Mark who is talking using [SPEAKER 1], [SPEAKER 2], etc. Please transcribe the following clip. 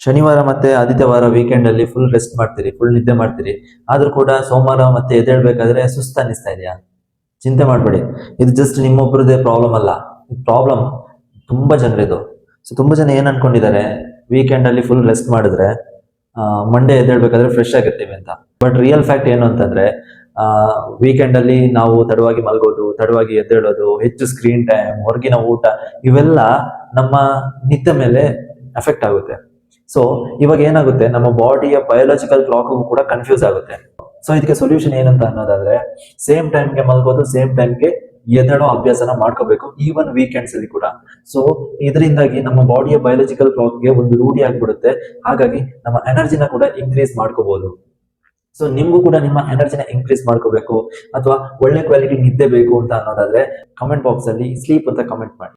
[SPEAKER 1] ಶನಿವಾರ ಮತ್ತೆ ಆದಿತ್ಯವಾರ ವೀಕೆಂಡ್ ಅಲ್ಲಿ ಫುಲ್ ರೆಸ್ಟ್ ಮಾಡ್ತೀರಿ, ಫುಲ್ ನಿದ್ದೆ ಮಾಡ್ತೀರಿ. ಆದ್ರೂ ಕೂಡ ಸೋಮವಾರ ಮತ್ತೆ ಎದ್ದೇಳ್ಬೇಕಾದ್ರೆ ಸುಸ್ತು ಅನ್ನಿಸ್ತಾ ಇದೆಯಾ? ಚಿಂತೆ ಮಾಡಬೇಡಿ. ಇದು ಜಸ್ಟ್ ನಿಮ್ಮೊಬ್ಬರದೇ ಪ್ರಾಬ್ಲಮ್ ಅಲ್ಲ, ಪ್ರಾಬ್ಲಮ್ ತುಂಬಾ ಜನರಿದು. ಸೊ ತುಂಬಾ ಜನ ಏನ್ ಅನ್ಕೊಂಡಿದ್ದಾರೆ, ವೀಕೆಂಡ್ ಅಲ್ಲಿ ಫುಲ್ ರೆಸ್ಟ್ ಮಾಡಿದ್ರೆ ಮಂಡೇ ಎದ್ದೇಳ್ಬೇಕಾದ್ರೆ ಫ್ರೆಶ್ ಆಗಿರ್ತೀವಿ ಅಂತ. ಬಟ್ ರಿಯಲ್ ಫ್ಯಾಕ್ಟ್ ಏನು ಅಂತಂದ್ರೆ, ವೀಕೆಂಡ್ ಅಲ್ಲಿ ನಾವು ತಡವಾಗಿ ಮಲ್ಗೋದು, ತಡವಾಗಿ ಎದ್ದೇಳೋದು, ಹೆಚ್ಚು ಸ್ಕ್ರೀನ್ ಟೈಮ್, ಹೊರಗಿನ ಊಟ, ಇವೆಲ್ಲ ನಮ್ಮ ನಿದ್ದೆ ಮೇಲೆ ಎಫೆಕ್ಟ್ ಆಗುತ್ತೆ. ಸೊ ಇವಾಗ ಏನಾಗುತ್ತೆ, ನಮ್ಮ ಬಾಡಿಯ ಬಯೋಲಾಜಿಕಲ್ ಕ್ಲಾಕ್ ಕೂಡ ಕನ್ಫ್ಯೂಸ್ ಆಗುತ್ತೆ. ಸೊ ಇದಕ್ಕೆ ಸೊಲ್ಯೂಷನ್ ಏನಂತ ಅನ್ನೋದಾದ್ರೆ, ಸೇಮ್ ಟೈಮ್ಗೆ ಮಲ್ಗೋದು, ಸೇಮ್ ಟೈಮ್ಗೆ ಎದ್ದೇಳೋ ಅಭ್ಯಾಸನ ಮಾಡ್ಕೋಬೇಕು, ಈವನ್ ವೀಕೆಂಡ್ಸ್ ಅಲ್ಲಿ ಕೂಡ. ಸೊ ಇದರಿಂದಾಗಿ ನಮ್ಮ ಬಾಡಿಯ ಬಯೋಲಾಜಿಕಲ್ ಕ್ಲಾಕ್ಗೆ ಒಂದು ರೂಢಿ ಆಗ್ಬಿಡುತ್ತೆ. ಹಾಗಾಗಿ ನಮ್ಮ ಎನರ್ಜಿನ ಕೂಡ ಇನ್ಕ್ರೀಸ್ ಮಾಡ್ಕೋಬಹುದು. ಸೊ ನಿಮ್ಗೂ ಕೂಡ ನಿಮ್ಮ ಎನರ್ಜಿನ ಇನ್ಕ್ರೀಸ್ ಮಾಡ್ಕೋಬೇಕು ಅಥವಾ ಒಳ್ಳೆ ಕ್ವಾಲಿಟಿ ನಿದ್ದೆ ಬೇಕು ಅಂತ ಅನ್ನೋದಾದ್ರೆ ಕಮೆಂಟ್ ಬಾಕ್ಸ್ ಅಲ್ಲಿ ಸ್ಲೀಪ್ ಅಂತ ಕಮೆಂಟ್ ಮಾಡಿ.